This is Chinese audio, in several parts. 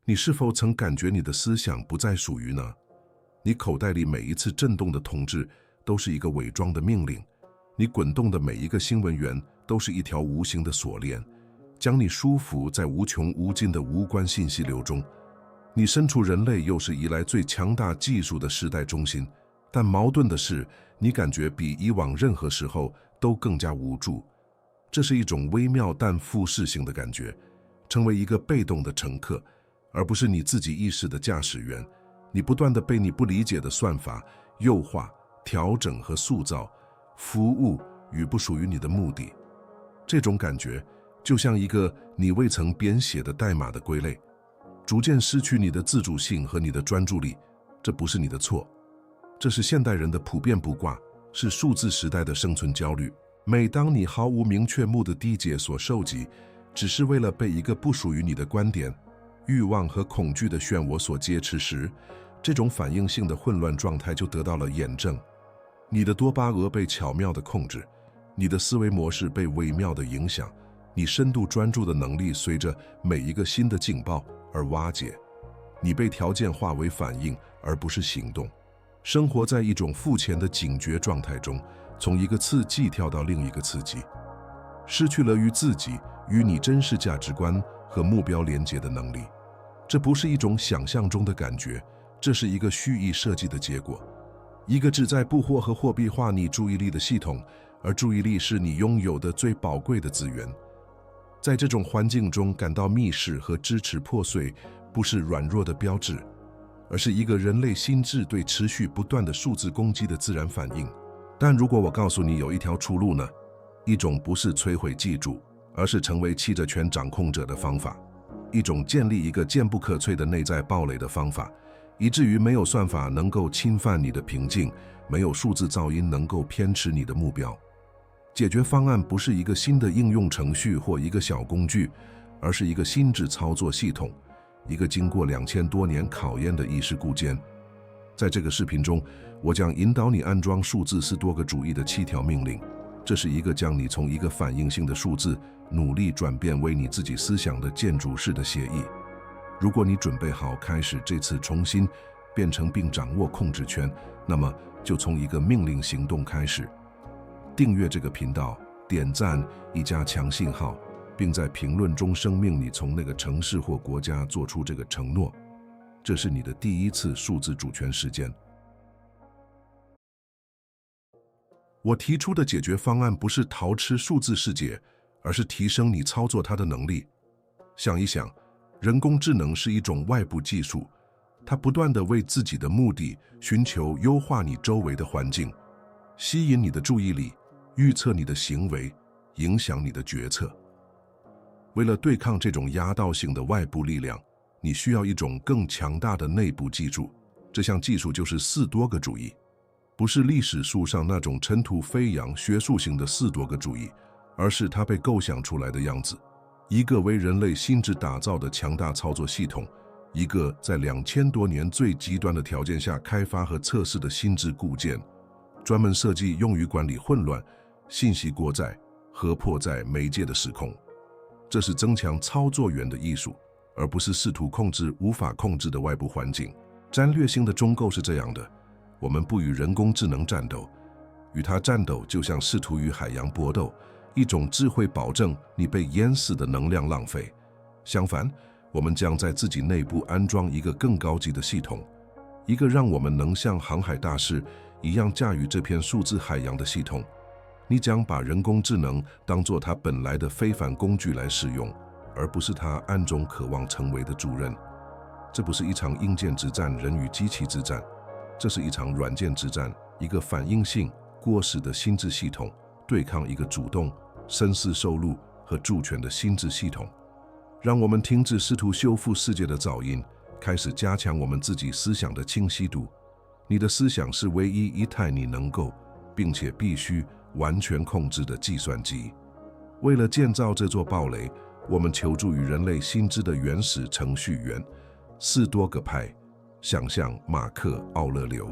你是否曾感觉你的思想不再属于呢？你口袋里每一次震动的统治都是一个伪装的命令，你滚动的每一个新闻源都是一条无形的锁链，将你束缚在无穷无尽的无关信息流中。你身处人类又是依赖最强大技术的时代中心，但矛盾的是，你感觉比以往任何时候都更加无助。这是一种微妙但复视性的感觉，成为一个被动的乘客，而不是你自己意识的驾驶员。你不断地被你不理解的算法诱惑、调整和塑造，服务与不属于你的目的。这种感觉就像一个你未曾编写的代码的归类，逐渐失去你的自主性和你的专注力。这不是你的错，这是现代人的普遍卜卦，是数字时代的生存焦虑。每当你毫无明确目的地解所受集，只是为了被一个不属于你的观点、欲望和恐惧的漩涡所劫持时，这种反应性的混乱状态就得到了验证。你的多巴胺被巧妙地控制，你的思维模式被微妙地影响，你深度专注的能力随着每一个新的警报而瓦解。你被条件化为反应，而不是行动。生活在一种付钱的警觉状态中，从一个刺激跳到另一个刺激，失去了与自己、与你真实价值观和目标连结的能力。这不是一种想象中的感觉，这是一个蓄意设计的结果，一个旨在捕获和货币化你注意力的系统，而注意力是你拥有的最宝贵的资源。在这种环境中感到密室和支持破碎，不是软弱的标志，而是一个人类心智对持续不断的数字攻击的自然反应。但如果我告诉你有一条出路呢？一种不是摧毁记住，而是成为弃着权掌控者的方法，一种建立一个坚不可摧的内在堡垒的方法，以至于没有算法能够侵犯你的平静，没有数字噪音能够偏驰你的目标。解决方案不是一个新的应用程序或一个小工具，而是一个心智操作系统，一个经过2000多年考验的意识固件。在这个视频中，我将引导你安装数字斯多个主义的7条命令。这是一个将你从一个反应性的数字努力转变为你自己思想的建筑式的协议。如果你准备好开始这次重新变成并掌握控制权，那么就从一个命令行动开始。订阅这个频道，点赞以加强信号，并在评论中声明你从那个城市或国家做出这个承诺。这是你的第一次数字主权实践。我提出的解决方案不是逃吃数字世界，而是提升你操作它的能力。想一想，人工智能是一种外部技术，它不断地为自己的目的寻求优化你周围的环境，吸引你的注意力，预测你的行为，影响你的决策。为了对抗这种压倒性的外部力量，你需要一种更强大的内部技术。这项技术就是4多个主义。不是历史书上那种尘土飞扬学术性的4多个主义，而是它被构想出来的样子，一个为人类心智打造的强大操作系统，一个在2000多年最极端的条件下开发和测试的心智固件，专门设计用于管理混乱、信息过载和迫在媒介的时空。这是增强操作员的艺术，而不是试图控制无法控制的外部环境。战略性的中构是这样的：我们不与人工智能战斗，与它战斗就像试图与海洋搏斗，一种智慧保证你被淹死的能量浪费。相反，我们将在自己内部安装一个更高级的系统，一个让我们能像航海大师一样驾驭这片数字海洋的系统。你将把人工智能当作它本来的非凡工具来使用，而不是它暗中渴望成为的主人。这不是一场硬件之战，人与机器之战。这是一场软件之战，一个反应性、过时的心智系统对抗一个主动、深思熟虑和主权的心智系统。让我们停止试图修复世界的噪音，开始加强我们自己思想的清晰度。你的思想是唯一一台你能够并且必须完全控制的计算机。为了建造这座堡垒，我们求助于人类心智的原始程序员4多个派。想象马克·奥勒留，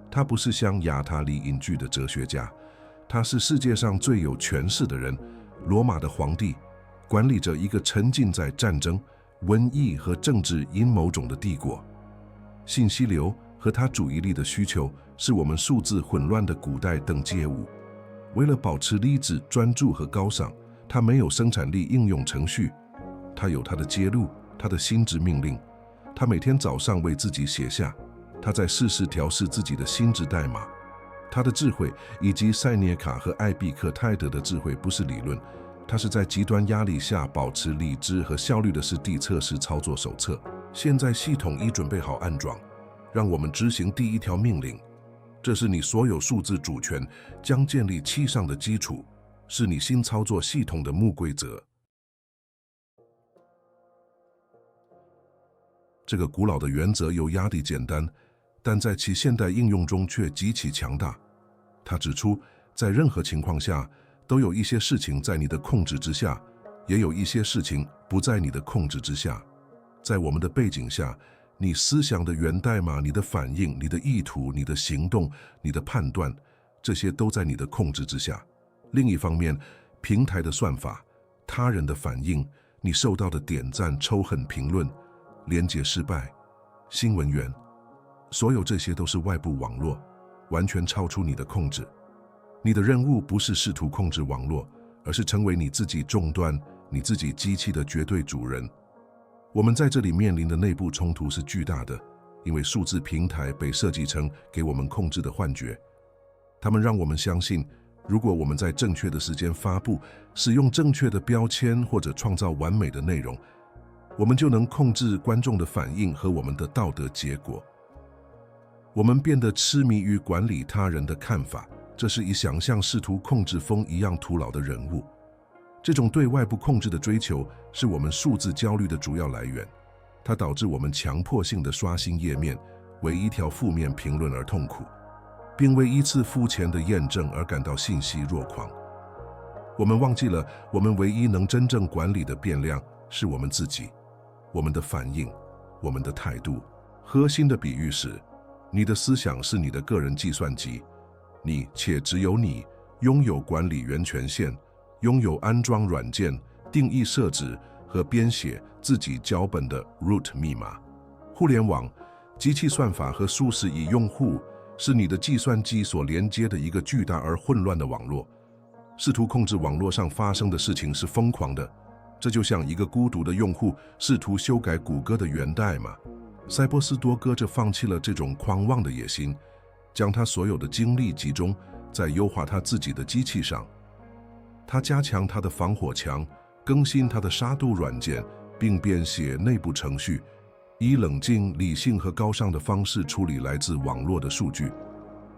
他不是像亚塔里隐居的哲学家，他是世界上最有权势的人，罗马的皇帝，管理着一个沉浸在战争、瘟疫和政治阴谋种的帝国。信息流和它注意力的需求是我们数字混乱的古代等街舞。为了保持理智、专注和高尚，它没有生产力应用程序，它有它的揭露，它的心智命令。它每天早上为自己写下，它在适时调试自己的心智代码。它的智慧以及塞涅卡和艾毕克泰德的智慧不是理论，它是在极端压力下保持理智和效率的实地测试操作手册。现在系统已准备好安装，让我们执行第一条命令。这是你所有数字主权将建立器上的基础，是你新操作系统的木规则。这个古老的原则有压力简单，但在其现代应用中却极其强大。他指出，在任何情况下，都有一些事情在你的控制之下，也有一些事情不在你的控制之下。在我们的背景下，你思想的源代码、你的反应、你的意图、你的行动、你的判断，这些都在你的控制之下。另一方面，平台的算法、他人的反应、你受到的点赞、仇恨评论、连接失败、新闻源，所有这些都是外部网络，完全超出你的控制。你的任务不是试图控制网络，而是成为你自己终端、你自己机器的绝对主人。我们在这里面临的内部冲突是巨大的，因为数字平台被设计成给我们控制的幻觉。他们让我们相信，如果我们在正确的时间发布、使用正确的标签或者创造完美的内容，我们就能控制观众的反应和我们的道德结果。我们变得痴迷于管理他人的看法，这是以想象试图控制风一样徒劳的人物。这种对外部控制的追求是我们数字焦虑的主要来源，它导致我们强迫性的刷新页面，为一条负面评论而痛苦，并为一次肤浅的验证而感到信息若狂。我们忘记了，我们唯一能真正管理的变量是我们自己，我们的反应，我们的态度。核心的比喻是，你的思想是你的个人计算机，你且只有你拥有管理员权限，拥有安装软件、定义设置和编写自己脚本的 root 密码。互联网、机器算法和数十亿用户是你的计算机所连接的一个巨大而混乱的网络。试图控制网络上发生的事情是疯狂的，这就像一个孤独的用户试图修改谷歌的源代码。塞波斯多哥就放弃了这种狂妄的野心，将他所有的精力集中在优化他自己的机器上。他加强他的防火墙，更新他的杀毒软件，并编写内部程序，以冷静、理性和高尚的方式处理来自网络的数据。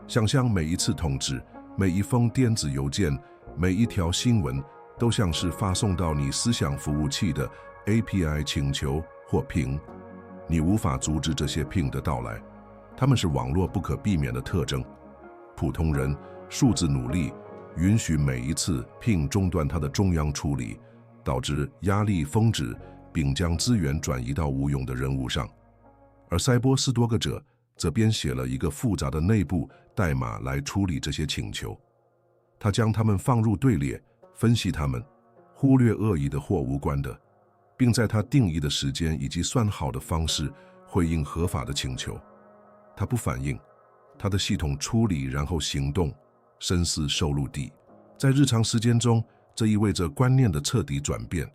想象每一次通知、每一封电子邮件、每一条新闻都像是发送到你思想服务器的 API 请求或 ping。你无法阻止这些 ping 的到来，它们是网络不可避免的特征。普通人数字努力允许每一次 ping 中断它的中央处理，导致压力峰值，并将资源转移到无用的任务上。而塞波斯多格者则编写了一个复杂的内部代码来处理这些请求。他将它们放入队列，分析它们，忽略恶意的或无关的，并在他定义的时间以及算好的方式回应合法的请求。他不反应，他的系统处理然后行动，深思熟虑地。在日常时间中，这意味着观念的彻底转变。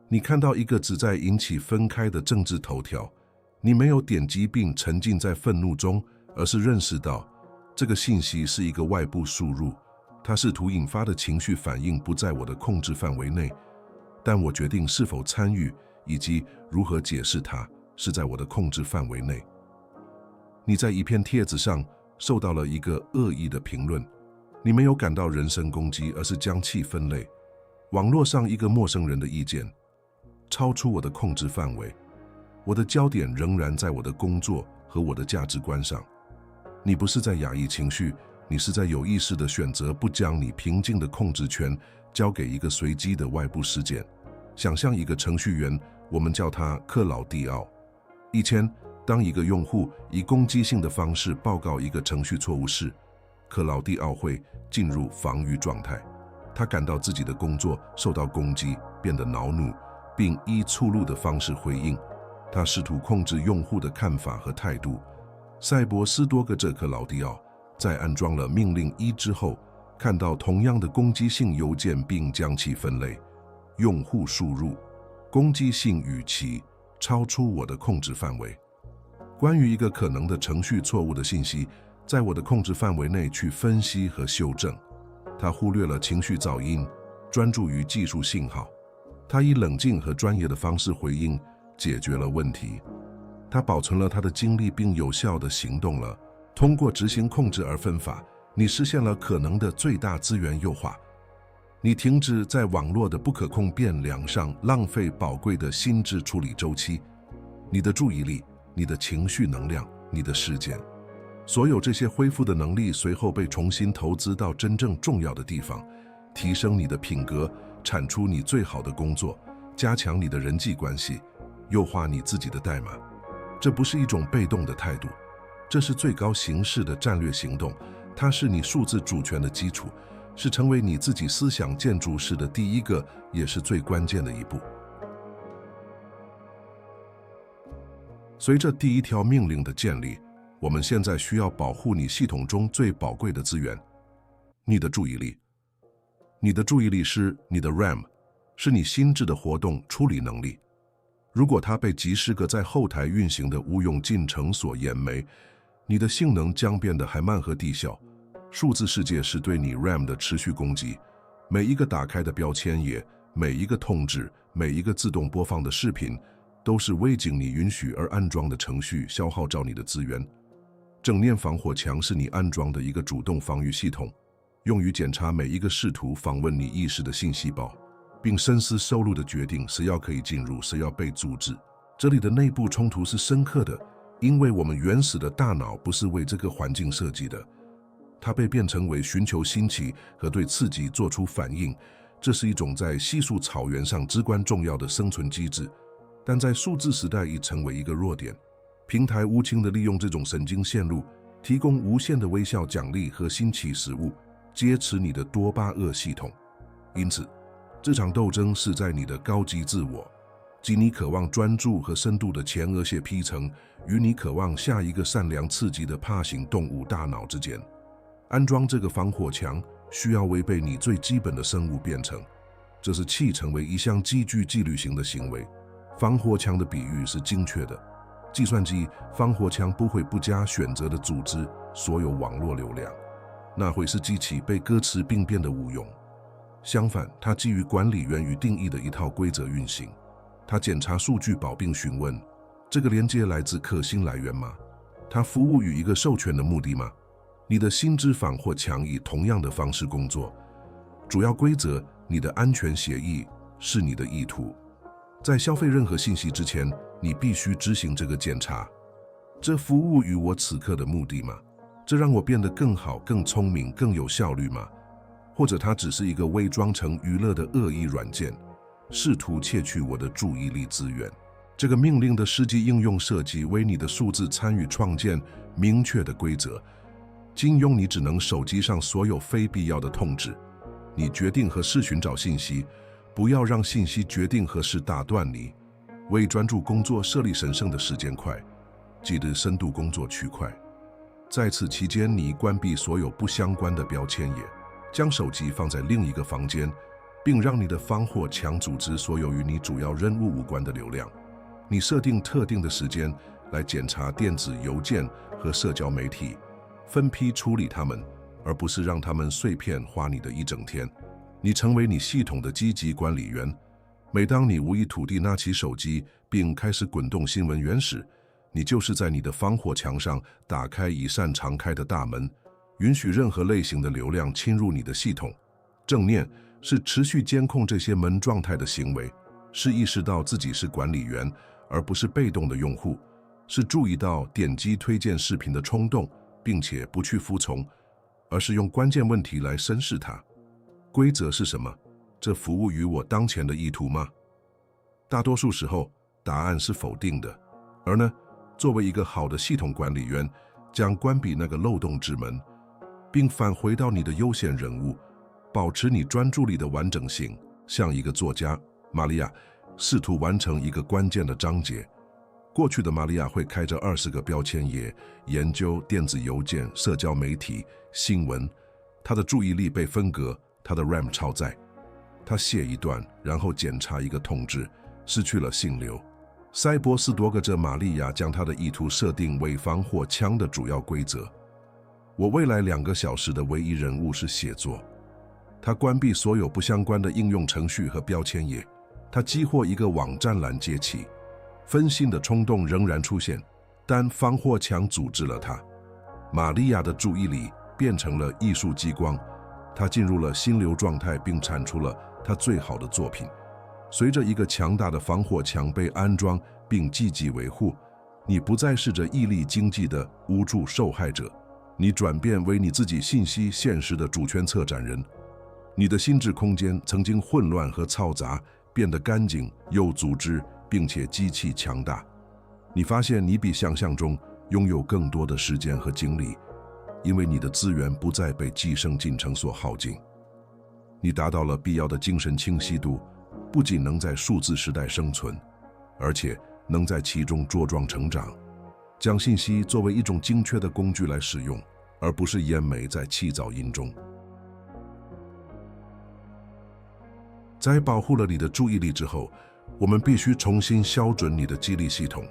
你看到一个旨在引起分开的政治头条，你没有点击并沉浸在愤怒中，而是认识到这个信息是一个外部输入，它试图引发的情绪反应不在我的控制范围内，但我决定是否参与以及如何解释它是在我的控制范围内。你在一篇帖子上受到了一个恶意的评论，你没有感到人身攻击，而是将其分类。网络上一个陌生人的意见超出我的控制范围，我的焦点仍然在我的工作和我的价值观上。你不是在压抑情绪，你是在有意识地选择不将你平静的控制权交给一个随机的外部事件。想象一个程序员，我们叫他克劳蒂奥。以前，当一个用户以攻击性的方式报告一个程序错误时，克劳蒂奥会进入防御状态。他感到自己的工作受到攻击，变得恼怒，并依促录的方式回应。他试图控制用户的看法和态度。塞博斯多格这克劳迪奥在安装了命令1之后，看到同样的攻击性邮件并将其分类。用户输入攻击性语气超出我的控制范围。关于一个可能的程序错误的信息，在我的控制范围内去分析和修正。他忽略了情绪噪音，专注于技术信号。他以冷静和专业的方式回应，解决了问题。他保存了他的精力并有效地行动了。通过执行控制而分法，你实现了可能的最大资源优化。你停止在网络的不可控变量上浪费宝贵的心智处理周期。你的注意力、你的情绪能量、你的时间，所有这些恢复的能力随后被重新投资到真正重要的地方，提升你的品格，产出你最好的工作，加强你的人际关系，优化你自己的代码。这不是一种被动的态度，这是最高形式的战略行动。它是你数字主权的基础，是成为你自己思想建筑师的第一个，也是最关键的一步。随着第一条命令的建立，我们现在需要保护你系统中最宝贵的资源——你的注意力。你的注意力是你的 RAM， 是你心智的活动处理能力。如果它被几十个在后台运行的无用进程所淹没，你的性能将变得还慢和低效。数字世界是对你 RAM 的持续攻击，每一个打开的标签页，每一个通知，每一个自动播放的视频，都是未经你允许而安装的程序消耗着你的资源。正念防火墙是你安装的一个主动防御系统，用于检查每一个试图访问你意识的信息包，并深思熟虑地决定谁要可以进入，谁要被阻止。这里的内部冲突是深刻的，因为我们原始的大脑不是为这个环境设计的，它被变成为寻求新奇和对刺激做出反应。这是一种在稀树草原上至关重要的生存机制，但在数字时代已成为一个弱点。平台无情地利用这种神经线路，提供无限的微笑奖励和新奇事物，劫持你的多巴胺系统。因此，这场斗争是在你的高级自我，即你渴望专注和深度的前额叶皮层，与你渴望下一个善良刺激的爬行动物大脑之间。安装这个防火墙需要违背你最基本的生物编程，这是气成为一项极具纪律性的行为。防火墙的比喻是精确的。计算机防火墙不会不加选择地组织所有网络流量，那会是机器被歌词并变得无用。相反，它基于管理员与定义的一套规则运行。它检查数据宝并询问：这个连接来自可信来源吗？它服务于一个授权的目的吗？你的心智防火墙以同样的方式工作。主要规则：你的安全协议是你的意图。在消费任何信息之前，你必须执行这个检查。这服务于我此刻的目的吗？这让我变得更好、更聪明、更有效率吗？或者它只是一个伪装成娱乐的恶意软件，试图窃取我的注意力资源？这个命令的实际应用设计为你的数字参与创建明确的规则，禁用你只能手机上所有非必要的通知。你决定何时寻找信息，不要让信息决定何时打断你。为专注工作设立神圣的时间块，即日深度工作区块。在此期间，你关闭所有不相关的标签页，将手机放在另一个房间，并让你的防火墙组织所有与你主要任务无关的流量。你设定特定的时间来检查电子邮件和社交媒体，分批处理它们，而不是让它们碎片化你的一整天。你成为你系统的积极管理员。每当你无意土地拿起手机并开始滚动新闻源时，你就是在你的防火墙上打开一扇常开的大门，允许任何类型的流量侵入你的系统。正念是持续监控这些门状态的行为，是意识到自己是管理员，而不是被动的用户，是注意到点击推荐视频的冲动，并且不去服从，而是用关键问题来审视它。规则是什么？这服务于我当前的意图吗？大多数时候，答案是否定的。而呢，作为一个好的系统管理员，将关闭那个漏洞之门，并返回到你的优先任务，保持你专注力的完整性。像一个作家，玛利亚试图完成一个关键的章节。过去的玛利亚会开着20个标签页，研究电子邮件、社交媒体、新闻。她的注意力被分割，她的 RAM 超载。她写一段，然后检查一个通知，失去了心流。塞博斯多格着玛利亚将她的意图设定为防火墙的主要规则。我未来2个小时的唯一任务是写作。他关闭所有不相关的应用程序和标签页。他激活一个网站拦截器。分心的冲动仍然出现，但防火墙阻止了他。玛利亚的注意力变成了艺术激光，她进入了心流状态，并产出了她最好的作品。随着一个强大的防火墙被安装并积极维护，你不再是着毅力经济的无助受害者，你转变为你自己信息现实的主权策展人。你的心智空间曾经混乱和嘈杂，变得干净有组织，并且极其强大。你发现你比想象中拥有更多的时间和精力，因为你的资源不再被寄生进程所耗尽。你达到了必要的精神清晰度，不仅能在数字时代生存，而且能在其中茁壮成长。将信息作为一种精确的工具来使用，而不是淹没在气噪音中。在保护了你的注意力之后，我们必须重新校准你的激励系统。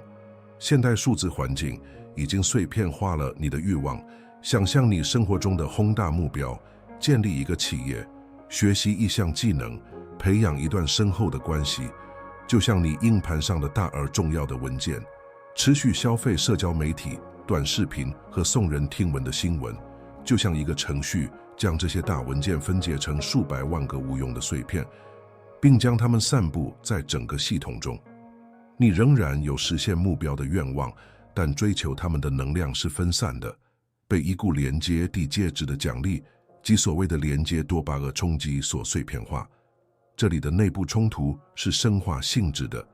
现代数字环境已经碎片化了你的欲望。想象你生活中的宏大目标，建立一个企业，学习一项技能，培养一段深厚的关系，就像你硬盘上的大而重要的文件。持续消费社交媒体、短视频和耸人听闻的新闻，就像一个程序，将这些大文件分解成数百万个无用的碎片，并将它们散布在整个系统中。你仍然有实现目标的愿望，但追求它们的能量是分散的，被一股连接地介质的奖励及所谓的连接多巴胺冲击所碎片化。这里的内部冲突是生化性质的。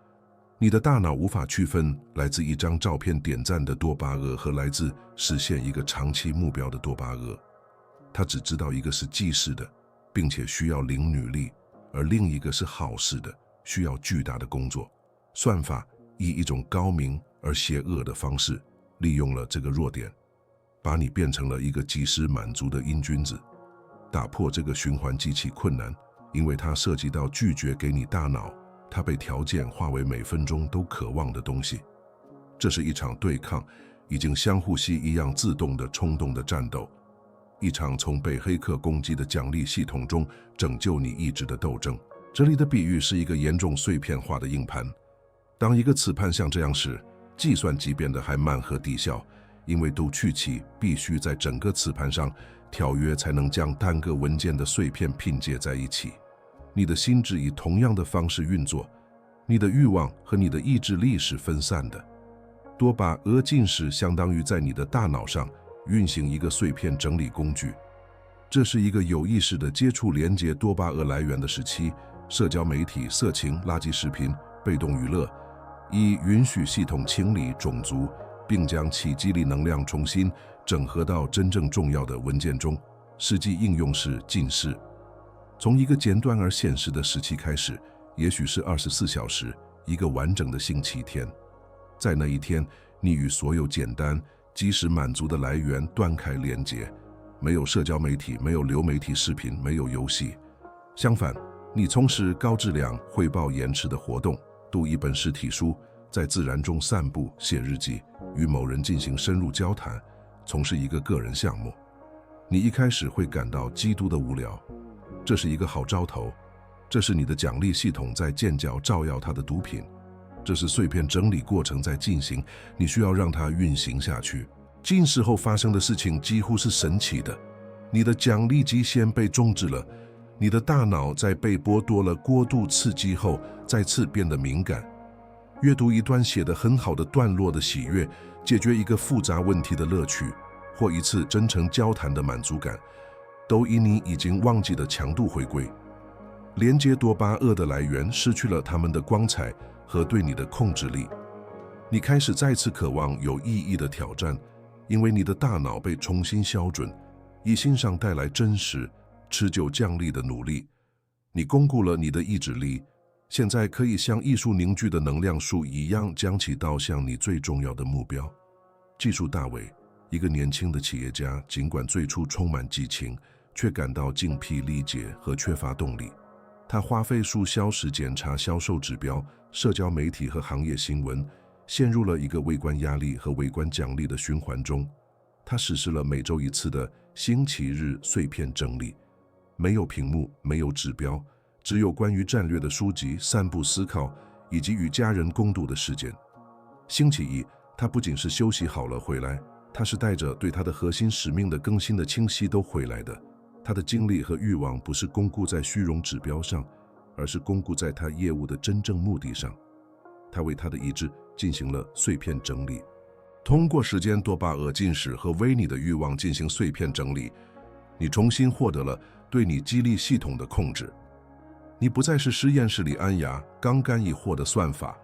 你的大脑无法区分来自一张照片点赞的多巴胺和来自实现一个长期目标的多巴胺。它只知道一个是即时的，并且需要零女力，而另一个是好事的，需要巨大的工作。算法以一种高明而邪恶的方式利用了这个弱点，把你变成了一个即时满足的瘾君子。打破这个循环极其困难，因为它涉及到拒绝给你大脑它被条件化为每分钟都渴望的东西。这是一场对抗已经像呼吸一样自动的冲动的战斗，一场从被黑客攻击的奖励系统中拯救你意志的斗争。这里的比喻是一个严重碎片化的硬盘。当一个磁盘像这样时，计算机变得还慢和低效，因为读取器必须在整个磁盘上跳跃才能将单个文件的碎片拼接在一起。你的心智以同样的方式运作，你的欲望和你的意志力是分散的。多巴胺进食相当于在你的大脑上运行一个碎片整理工具。这是一个有意识的接触连接多巴胺来源的时期，社交媒体、色情、垃圾视频、被动娱乐，以允许系统清理种族，并将其激励能量重新整合到真正重要的文件中。实际应用是近视。从一个简短而现实的时期开始，也许是24小时，一个完整的星期天。在那一天，你与所有简单、即时满足的来源断开连接，没有社交媒体，没有流媒体视频，没有游戏。相反，你从事高质量、汇报延迟的活动，读一本实体书，在自然中散步、写日记，与某人进行深入交谈，从事一个个人项目。你一开始会感到极度的无聊，这是一个好兆头。这是你的奖励系统在尖叫照耀它的毒品。这是碎片整理过程在进行，你需要让它运行下去。近视后发生的事情几乎是神奇的。你的奖励极限被终止了，你的大脑在被剥夺了过度刺激后再次变得敏感。阅读一段写得很好的段落的喜悦，解决一个复杂问题的乐趣，或一次真诚交谈的满足感，都以你已经忘记的强度回归。连接多巴胺的来源失去了它们的光彩和对你的控制力。你开始再次渴望有意义的挑战，因为你的大脑被重新校准，以欣赏带来真实、持久降力的努力。你巩固了你的意志力，现在可以像艺术凝聚的能量树一样，将其导向你最重要的目标。记住大卫，一个年轻的企业家，尽管最初充满激情，却感到精疲力竭和缺乏动力。他花费数小时检查销售指标、社交媒体和行业新闻，陷入了一个微观压力和微观奖励的循环中。他实施了每周一次的星期日碎片整理，没有屏幕，没有指标，只有关于战略的书籍、散步思考以及与家人共度的时间。星期一，他不仅是休息好了回来，他是带着对他的核心使命的更新的清晰都回来的。他的精力和欲望不是巩固在虚荣指标上，而是巩固在他业务的真正目的上。他为他的意志进行了碎片整理，通过时间多巴胺进食和为你的欲望进行碎片整理，你重新获得了对你激励系统的控制。你不再是实验室里安牙刚干一货的算法，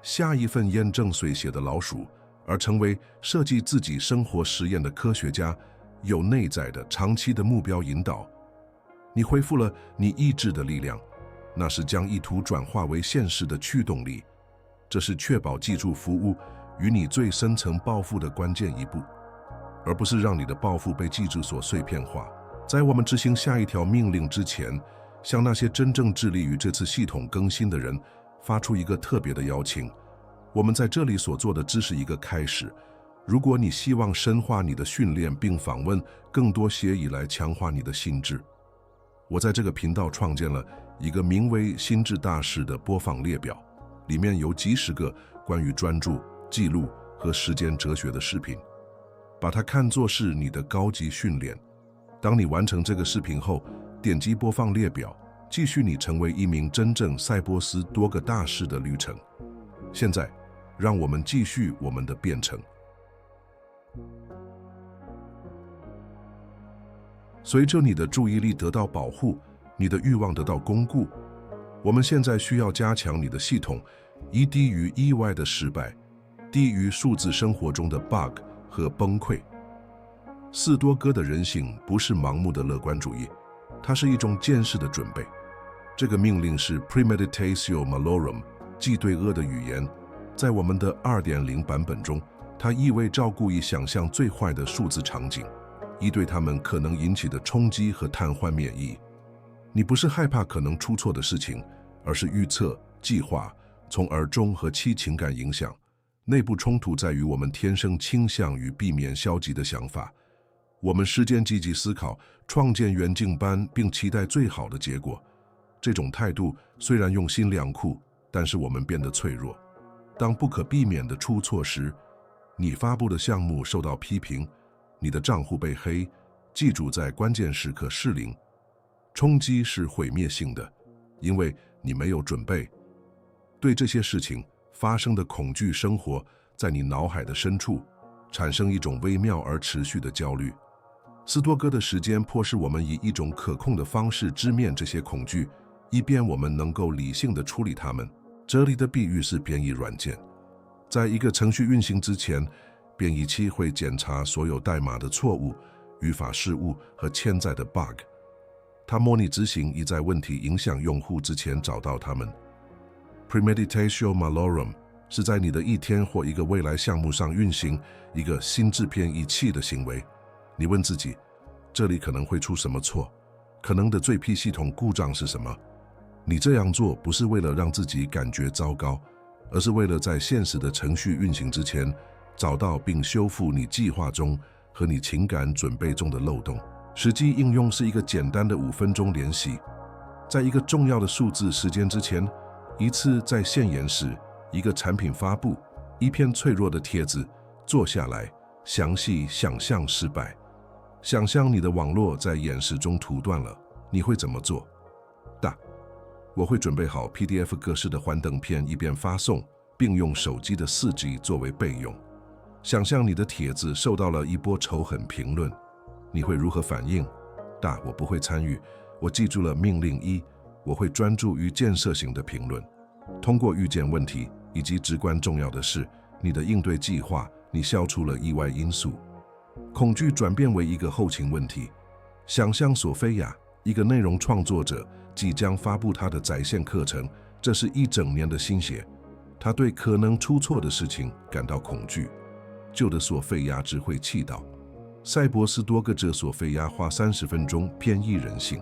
下一份验证随写的老鼠，而成为设计自己生活实验的科学家，有内在的长期的目标引导。你恢复了你意志的力量，那是将意图转化为现实的驱动力。这是确保记住服务与你最深层抱负的关键一步，而不是让你的抱负被记住所碎片化。在我们执行下一条命令之前，向那些真正致力于这次系统更新的人发出一个特别的邀请。我们在这里所做的只是一个开始。如果你希望深化你的训练并访问更多协议来强化你的心智，我在这个频道创建了一个名为心智大师的播放列表，里面有几十个关于专注、记录和时间哲学的视频，把它看作是你的高级训练。当你完成这个视频后，点击播放列表，继续你成为一名真正赛博斯多个大师的旅程。现在，让我们继续我们的编程。随着你的注意力得到保护，你的欲望得到巩固，我们现在需要加强你的系统，以低于意外的失败，低于数字生活中的 bug 和崩溃。斯多哥的人性不是盲目的乐观主义，它是一种见识的准备。这个命令是 Premeditatio Malorum， 即对恶的语言。在我们的 2.0 版本中，它意味照顾以想象最坏的数字场景，以对它们可能引起的冲击和瘫痪免疫。你不是害怕可能出错的事情，而是预测、计划，从而中和其情感影响。内部冲突在于我们天生倾向于避免消极的想法。我们时间积极思考，创建远景班，并期待最好的结果。这种态度虽然用心良苦，但是我们变得脆弱。当不可避免的出错时，你发布的项目受到批评，你的账户被黑，记住在关键时刻失灵。冲击是毁灭性的，因为你没有准备。对这些事情发生的恐惧生活在你脑海的深处，产生一种微妙而持续的焦虑。斯多哥的时间迫使我们以一种可控的方式直面这些恐惧，以便我们能够理性地处理它们。这里的比喻是编译软件。在一个程序运行之前，编译器会检查所有代码的错误、语法失误和潜在的 bug。它模拟执行，以在问题影响用户之前找到它们。Premeditatio Malorum 是在你的一天或一个未来项目上运行一个心智编译器的行为。你问自己，这里可能会出什么错？可能的最批系统故障是什么？你这样做不是为了让自己感觉糟糕，而是为了在现实的程序运行之前，找到并修复你计划中和你情感准备中的漏洞。实际应用是一个简单的5分钟练习，在一个重要的数字时间之前，一次在现演时，一个产品发布，一篇脆弱的帖子，坐下来，详细想象失败。想象你的网络在演示中图断了，你会怎么做？我会准备好 PDF 格式的幻灯片，以便发送，并用手机的4G 作为备用。想象你的帖子受到了一波仇恨评论，你会如何反应？我不会参与。我记住了命令1，我会专注于建设性的评论。通过预见问题以及至关重要的是你的应对计划，你消除了意外因素。恐惧转变为一个后勤问题。想象索菲亚，一个内容创作者，即将发布他的在线课程，这是一整年的心血，他对可能出错的事情感到恐惧。旧的索菲亚只会气到。塞博斯多哥这索菲亚花30分钟偏移人性，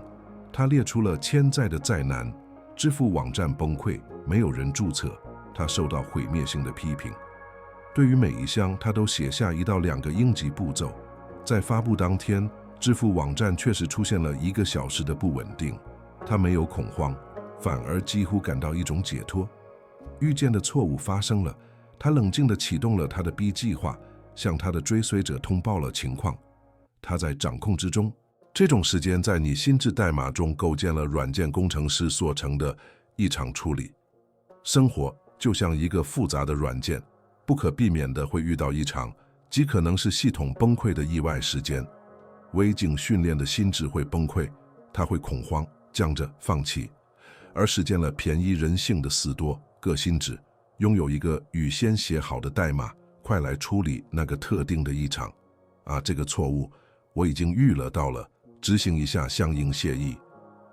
他列出了潜在的灾难：支付网站崩溃，没有人注册，他受到毁灭性的批评。对于每一项，他都写下1到2个应急步骤。在发布当天，支付网站确实出现了1个小时的不稳定，他没有恐慌，反而几乎感到一种解脱。预见的错误发生了，他冷静地启动了他的 B 计划，向他的追随者通报了情况。他在掌控之中。这种时间在你心智代码中构建了软件工程师所成的异常处理。生活就像一个复杂的软件，不可避免地会遇到一场极可能是系统崩溃的意外事件。微境训练的心智会崩溃，他会恐慌、僵着、放弃。而实践了便宜人性的斯多个心智，拥有一个预先写好的代码，快来处理那个特定的异常。这个错误我已经预料到了，执行一下相应协议。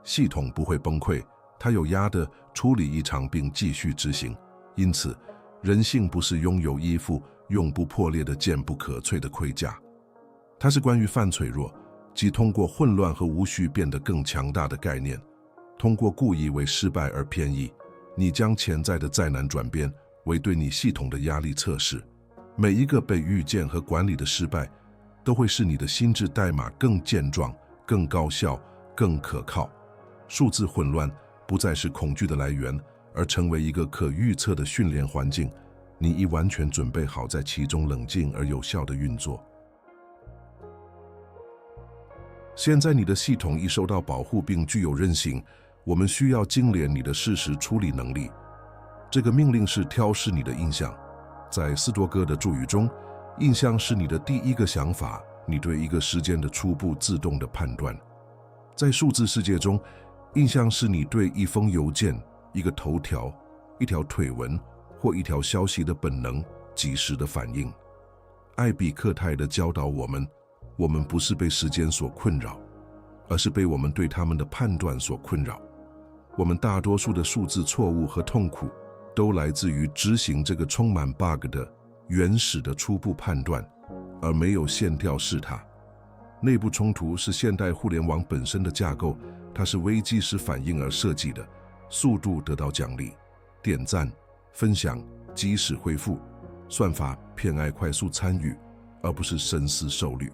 系统不会崩溃，它有压的处理异常并继续执行。因此，人性不是拥有依附、永不破裂的坚不可摧的盔甲，它是关于犯脆弱，即通过混乱和无序变得更强大的概念。通过故意为失败而偏移，你将潜在的灾难转变为对你系统的压力测试。每一个被预见和管理的失败，都会使你的心智代码更健壮、更高效、更可靠。数字混乱不再是恐惧的来源，而成为一个可预测的训练环境。你已完全准备好在其中冷静而有效的运作。现在你的系统已受到保护并具有韧性，我们需要精炼你的事实处理能力。这个命令是挑试你的印象。在斯多哥的注语中，印象是你的第一个想法，你对一个时间的初步自动的判断。在数字世界中，印象是你对一封邮件、一个头条、一条推文或一条消息的本能及时的反应。艾比克泰的教导我们不是被时间所困扰，而是被我们对他们的判断所困扰。我们大多数的数字错误和痛苦都来自于执行这个充满 bug 的原始的初步判断，而没有线条是它。内部冲突是现代互联网本身的架构，它是危机时反应而设计的。速度得到奖励，点赞、分享、即时回复，算法偏爱快速参与，而不是深思熟虑。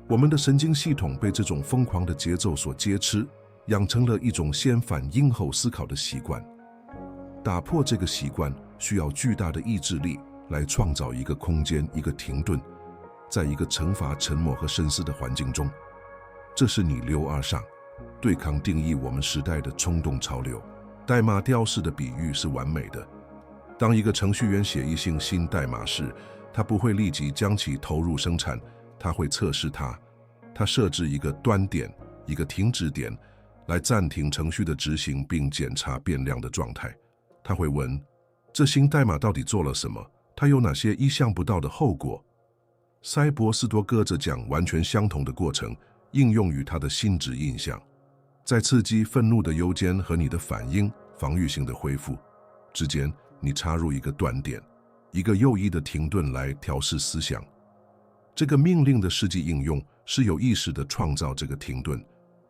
我们的神经系统被这种疯狂的节奏所劫持，养成了一种先反应后思考的习惯。打破这个习惯需要巨大的意志力来创造一个空间，一个停顿，在一个惩罚沉默和深思的环境中。这是你溜而上，对抗定义我们时代的冲动潮流。代码雕饰的比喻是完美的。当一个程序员写一行新代码时，他不会立即将其投入生产，他会测试它。他设置一个端点，一个停止点，来暂停程序的执行并检查变量的状态。他会问，这新代码到底做了什么？它有哪些意想不到的后果？塞博斯多哥则讲完全相同的过程，应用于他的心智印象。在刺激愤怒的邮件和你的反应防御性的恢复之间，你插入一个断点，一个右翼的停顿来调试思想。这个命令的实际应用是有意识地创造这个停顿。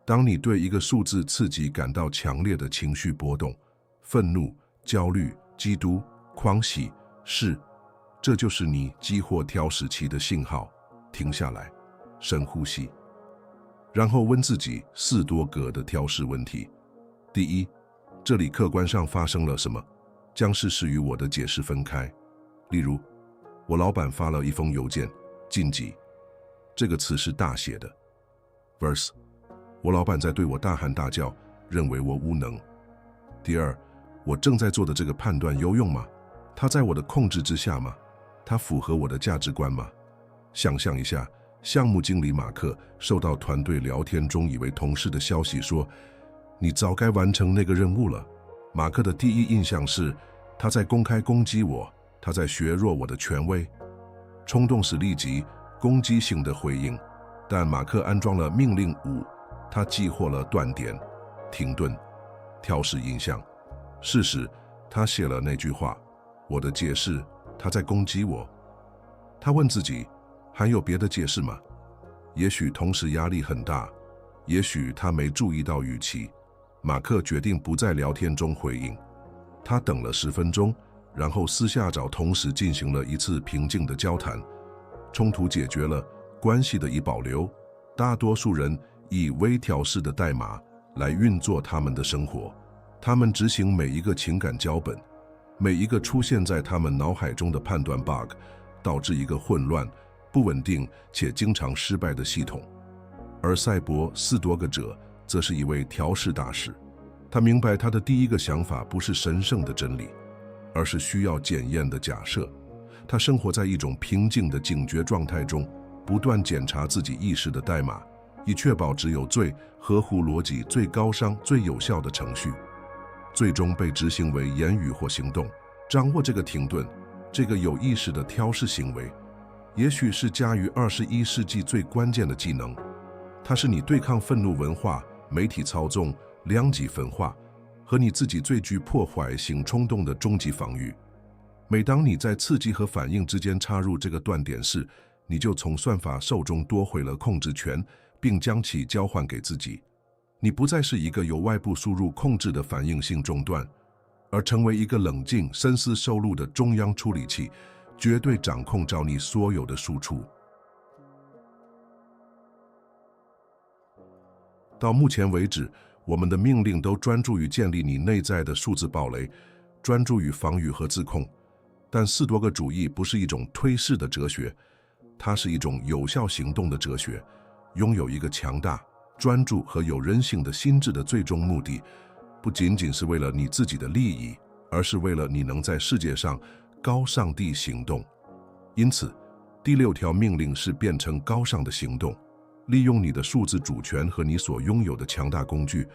当你对一个数字刺激感到强烈的情绪波动，愤怒、焦虑、嫉妒、狂喜，这就是你激活调试器的信号。停下来，深呼吸，然后问自己4多个的调试问题。第一，这里客观上发生了什么？将事实与我的解释分开。例如，我老板发了一封邮件，晋级，这个词是大写的。Verse， 我老板在对我大喊大叫，认为我无能。第二，我正在做的这个判断有用吗？它在我的控制之下吗？它符合我的价值观吗？想象一下，项目经理马克收到团队聊天中一位同事的消息说，你早该完成那个任务了。马克的第一印象是，他在公开攻击我，他在削弱我的权威。冲动是立即攻击性的回应，但马克安装了命令5，他激活了断点、停顿、调试印象。事实，他写了那句话：我的解释，他在攻击我。他问自己，还有别的解释吗？也许同时压力很大，也许他没注意到语气。马克决定不在聊天中回应。他等了10分钟，然后私下找同事进行了一次平静的交谈。冲突解决了，关系的已保留。大多数人以微调式的代码来运作他们的生活，他们执行每一个情感脚本，每一个出现在他们脑海中的判断 bug， 导致一个混乱、不稳定且经常失败的系统。而赛博斯多格者则是一位调试大师，他明白他的第一个想法不是神圣的真理，而是需要检验的假设。他生活在一种平静的警觉状态中，不断检查自己意识的代码，以确保只有最合乎逻辑、最高尚、最有效的程序，最终被执行为言语或行动。掌握这个停顿，这个有意识的挑事行为，也许是驾驭21世纪最关键的技能。它是你对抗愤怒文化、媒体操纵、两极分化和你自己最具破坏性冲动的终极防御。每当你在刺激和反应之间插入这个断点时，你就从算法手中夺回了控制权，并将其交换给自己。你不再是一个由外部输入控制的反应性终端，而成为一个冷静、深思熟虑的中央处理器，绝对掌控着你所有的输出。到目前为止，我们的命令都专注于建立你内在的数字堡垒，专注于防御和自控。但斯多格主义不是一种推事的哲学，它是一种有效行动的哲学。拥有一个强大、专注和有韧性的心智的最终目的，不仅仅是为了你自己的利益，而是为了你能在世界上高尚地行动。因此，第6条命令是变成高尚的行动。利用你的数字主权和你所拥有的强大工具，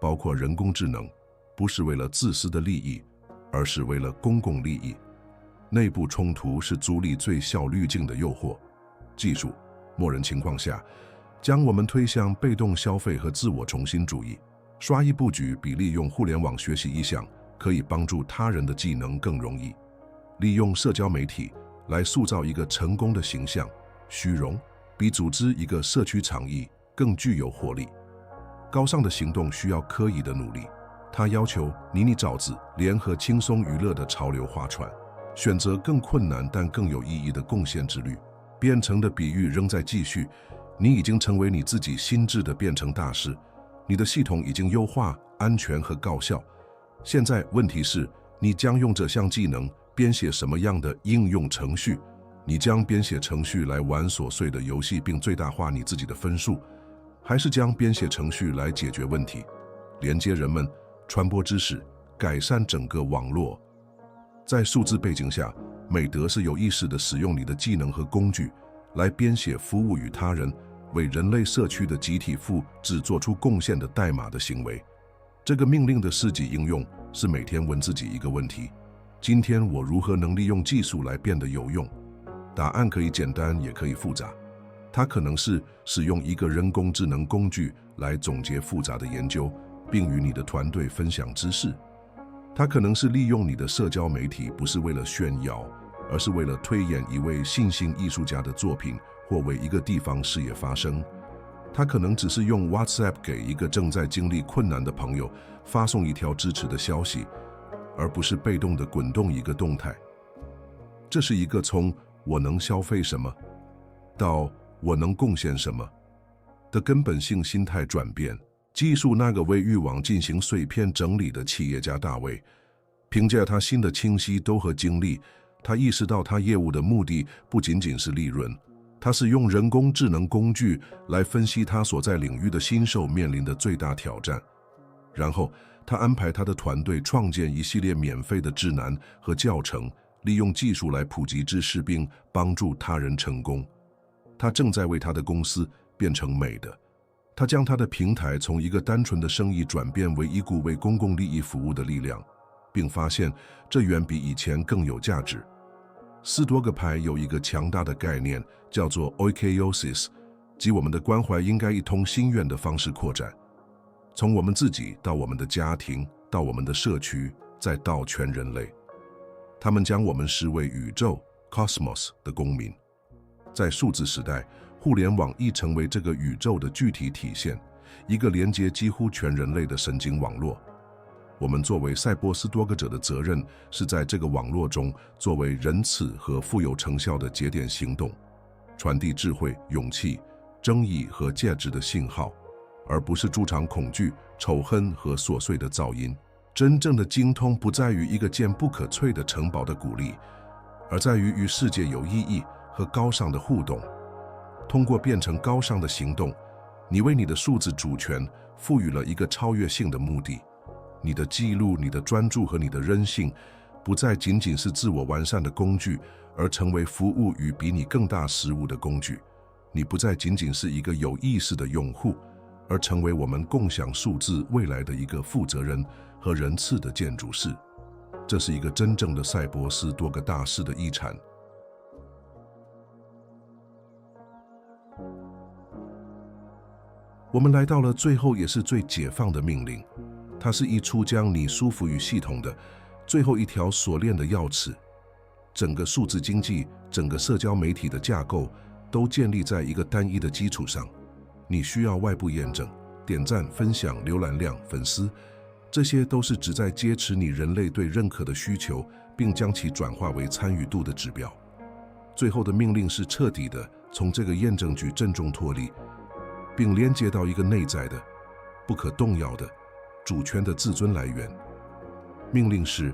包括人工智能，不是为了自私的利益，而是为了公共利益。内部冲突是阻力最小滤镜的诱惑。技术，默认情况下，将我们推向被动消费和自我重新主义。刷一布局比利用互联网学习意向可以帮助他人的技能更容易。利用社交媒体来塑造一个成功的形象，虚荣比组织一个社区倡议更具有活力。高尚的行动需要刻意的努力，它要求你找子联合轻松娱乐的潮流划船，选择更困难但更有意义的贡献之旅。编程的比喻仍在继续，你已经成为你自己心智的编程大师，你的系统已经优化、安全和高效。现在问题是，你将用这项技能编写什么样的应用程序？你将编写程序来玩琐碎的游戏并最大化你自己的分数，还是将编写程序来解决问题，连接人们，传播知识，改善整个网络？在数字背景下，美德是有意识地使用你的技能和工具来编写服务于他人、为人类社区的集体复制做出贡献的代码的行为。这个命令的实际应用是每天问自己一个问题：今天我如何能利用技术来变得有用？答案可以简单，也可以复杂。它可能是使用一个人工智能工具来总结复杂的研究，并与你的团队分享知识。它可能是利用你的社交媒体，不是为了炫耀，而是为了推演一位新兴艺术家的作品，或为一个地方事业发声。它可能只是用 WhatsApp 给一个正在经历困难的朋友发送一条支持的消息，而不是被动地滚动一个动态。这是一个从我能消费什么到我能贡献什么的根本性心态转变。记述那个为欲望进行碎片整理的企业家大卫，凭借他新的清晰度和精力，他意识到他业务的目的不仅仅是利润，他是用人工智能工具来分析他所在领域的新手面临的最大挑战。然后他安排他的团队创建一系列免费的指南和教程，利用技术来普及知识并帮助他人成功。他正在为他的公司变成美的。他将他的平台从一个单纯的生意转变为一股为公共利益服务的力量，并发现这远比以前更有价值。斯多葛派有一个强大的概念，叫做 oikoiosis， 即我们的关怀应该以同心愿的方式扩展，从我们自己到我们的家庭，到我们的社区，在盗全人类。他们将我们视为宇宙 cosmos 的公民。在数字时代，互联网已成为这个宇宙的具体体现，一个连接几乎全人类的神经网络。我们作为赛博斯多格者的责任是在这个网络中作为仁慈和富有成效的节点行动，传递智慧、勇气、正义和价值的信号，而不是助长恐惧、仇恨和琐碎的噪音。真正的精通不在于一个坚不可摧的城堡的鼓励，而在于与世界有意义和高尚的互动。通过变成高尚的行动，你为你的数字主权赋予了一个超越性的目的。你的记录、你的专注和你的韧性，不再仅仅是自我完善的工具，而成为服务与比你更大事物的工具。你不再仅仅是一个有意识的用户，而成为我们共享数字未来的一个负责人和仁慈的建筑师。这是一个真正的赛博斯多个大师的遗产。我们来到了最后也是最解放的命令，它是一出将你束缚于系统的最后一条锁链的钥匙。整个数字经济，整个社交媒体的架构都建立在一个单一的基础上。你需要外部验证、点赞、分享、浏览量、粉丝，这些都是旨在揭示你人类对认可的需求，并将其转化为参与度的指标。最后的命令是彻底的从这个验证矩阵中脱离，并连接到一个内在的、不可动摇的主权的自尊来源。命令是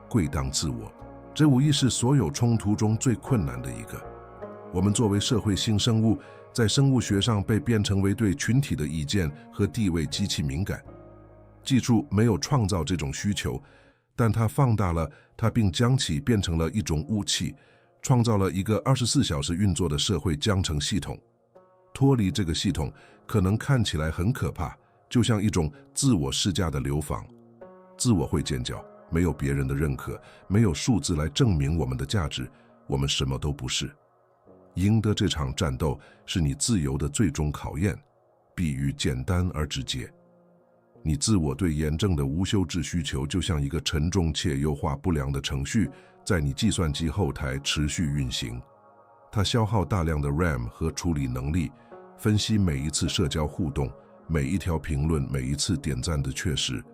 跪当自我，这无疑是所有冲突中最困难的一个。我们作为社会性生物，在生物学上被变成为对群体的意见和地位极其敏感。技术没有创造这种需求，但它放大了它，并将其变成了一种武器，创造了一个24小时运作的社会章程系统。脱离这个系统可能看起来很可怕，就像一种自我试驾的流放。自我会尖叫，没有别人的认可，没有数字来证明我们的价值，我们什么都不是。赢得这场战斗是你自由的最终考验。比喻简单而直接。你自我对验证的无休止需求，就像一个沉重且优化不良的程序，在你计算机后台持续运行。它消耗大量的 RAM 和处理能力，分析每一次社交互动、每一条评论、每一次点赞的确实。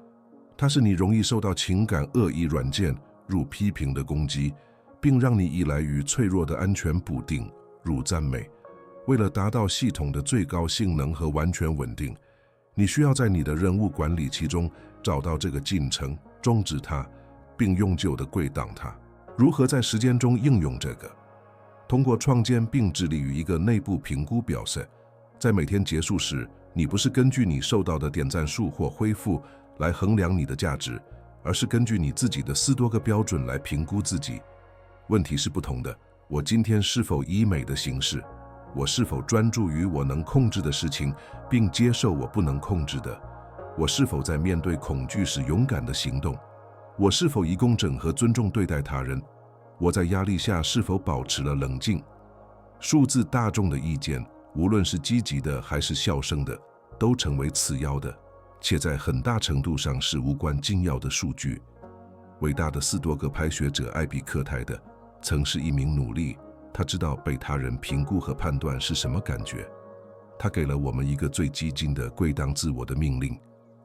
它是你容易受到情感恶意软件如批评的攻击，并让你依赖于脆弱的安全补丁如赞美。为了达到系统的最高性能和完全稳定，你需要在你的任务管理器中找到这个进程，终止它，并永久地归档它。如何在实践中应用这个？通过创建并致力于一个内部评估表现。在每天结束时，你不是根据你受到的点赞数或恢复来衡量你的价值，而是根据你自己的4多个标准来评估自己。问题是不同的。我今天是否以美的形式？我是否专注于我能控制的事情，并接受我不能控制的？我是否在面对恐惧时勇敢地行动？我是否以公正和尊重对待他人？我在压力下是否保持了冷静？数字大众的意见，无论是积极的还是笑声的，都成为次要的，且在很大程度上是无关紧要的数据。伟大的4多个派学者艾比克泰的曾是一名奴隶，他知道被他人评估和判断是什么感觉。他给了我们一个最激进的归档自我的命令：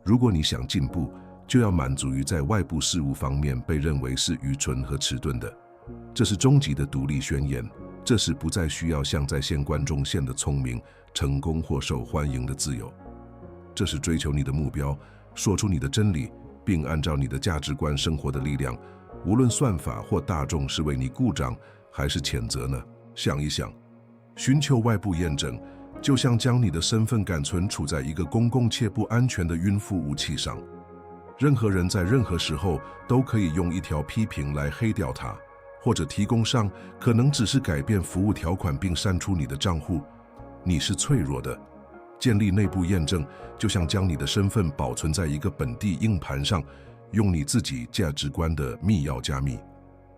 如果你想进步，就要满足于在外部事物方面被认为是愚蠢和迟钝的。这是终极的独立宣言，这是不再需要像在线观众线的聪明、成功或受欢迎的自由。这是追求你的目标，说出你的真理，并按照你的价值观生活的力量。无论算法或大众是为你鼓掌还是谴责呢？想一想，寻求外部验证，就像将你的身份感存储在一个公共且不安全的云服务器上。任何人在任何时候都可以用一条批评来黑掉它，或者提供上可能只是改变服务条款并删除你的账户。你是脆弱的。建立内部验证，就像将你的身份保存在一个本地硬盘上，用你自己价值观的密钥加密。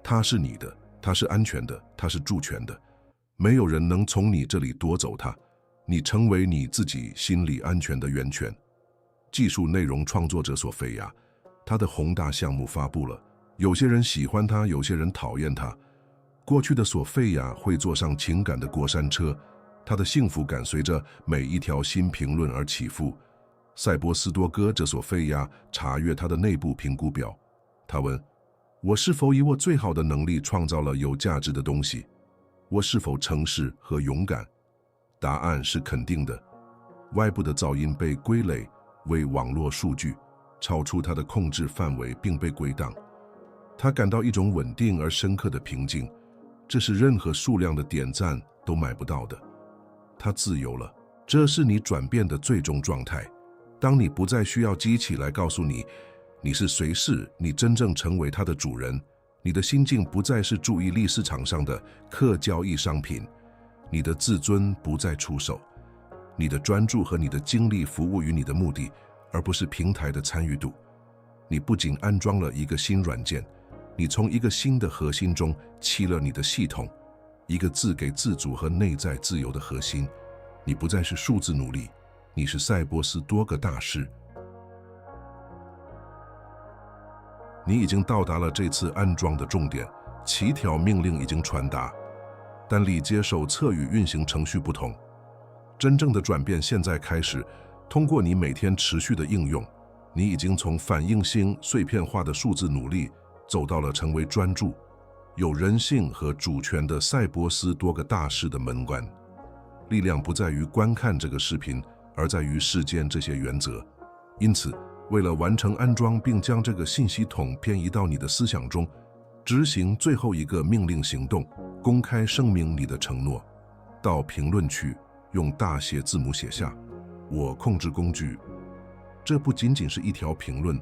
它是你的，它是安全的，它是主权的，没有人能从你这里夺走它。你成为你自己心理安全的源泉。技术内容创作者索菲亚，他的宏大项目发布了，有些人喜欢他，有些人讨厌他。过去的索菲亚会坐上情感的过山车，他的幸福感随着每一条新评论而起伏。塞波斯多哥这索菲亚查阅他的内部评估表，他问：我是否以我最好的能力创造了有价值的东西？我是否诚实和勇敢？答案是肯定的。外部的噪音被归类为网络数据，超出他的控制范围并被归档。他感到一种稳定而深刻的平静，这是任何数量的点赞都买不到的。他自由了，这是你转变的最终状态。当你不再需要机器来告诉你你是谁时，你真正成为它的主人。你的心境不再是注意力市场上的可交易商品，你的自尊不再出手，你的专注和你的精力服务于你的目的，而不是平台的参与度。你不仅安装了一个新软件，你从一个新的核心中砌了你的系统，一个自给自足和内在自由的核心。你不再是数字奴隶，你是赛博斯多个大师。你已经到达了这次安装的重点，7条命令已经传达，但离接受测语运行程序不同。真正的转变现在开始，通过你每天持续的应用，你已经从反应性、碎片化的数字努力，走到了成为专注、有人性和主权的赛博斯多个大师的门关。力量不在于观看这个视频，而在于实践这些原则。因此，为了完成安装并将这个信息筒偏移到你的思想中，执行最后一个命令行动，公开声明你的承诺。到评论区用大写字母写下“我控制工具”。这不仅仅是一条评论，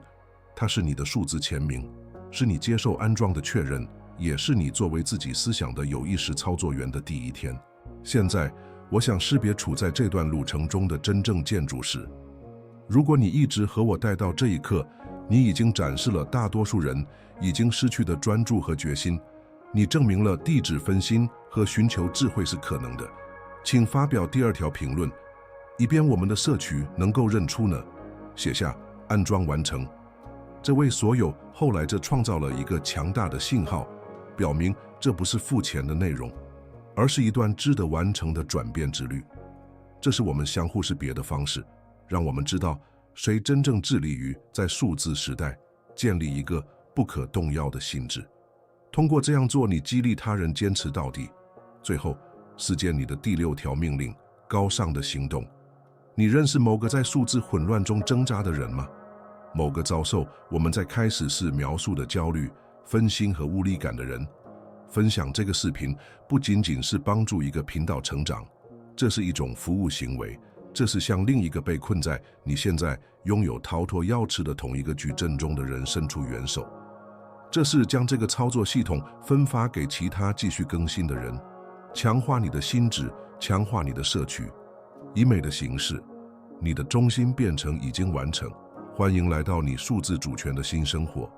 它是你的数字签名，是你接受安装的确认，也是你作为自己思想的有意识操作员的第一天。现在，我想识别处在这段路程中的真正建筑师。如果你一直和我带到这一刻，你已经展示了大多数人已经失去的专注和决心。你证明了地址分心和寻求智慧是可能的。请发表第2条评论，以便我们的社区能够认出呢。写下安装完成。这为所有后来者创造了一个强大的信号，表明这不是付钱的内容，而是一段值得完成的转变之旅。这是我们相互识别的方式，让我们知道谁真正致力于在数字时代建立一个不可动摇的心智。通过这样做，你激励他人坚持到底。最后，实践你的第6条命令：高尚的行动。你认识某个在数字混乱中挣扎的人吗？某个遭受我们在开始时描述的焦虑、分心和无力感的人。分享这个视频不仅仅是帮助一个频道成长，这是一种服务行为，这是向另一个被困在你现在拥有逃脱钥匙的同一个矩阵中的人伸出援手，这是将这个操作系统分发给其他继续更新的人，强化你的心智，强化你的社区。以美的形式，你的中心变成已经完成。欢迎来到你数字主权的新生活。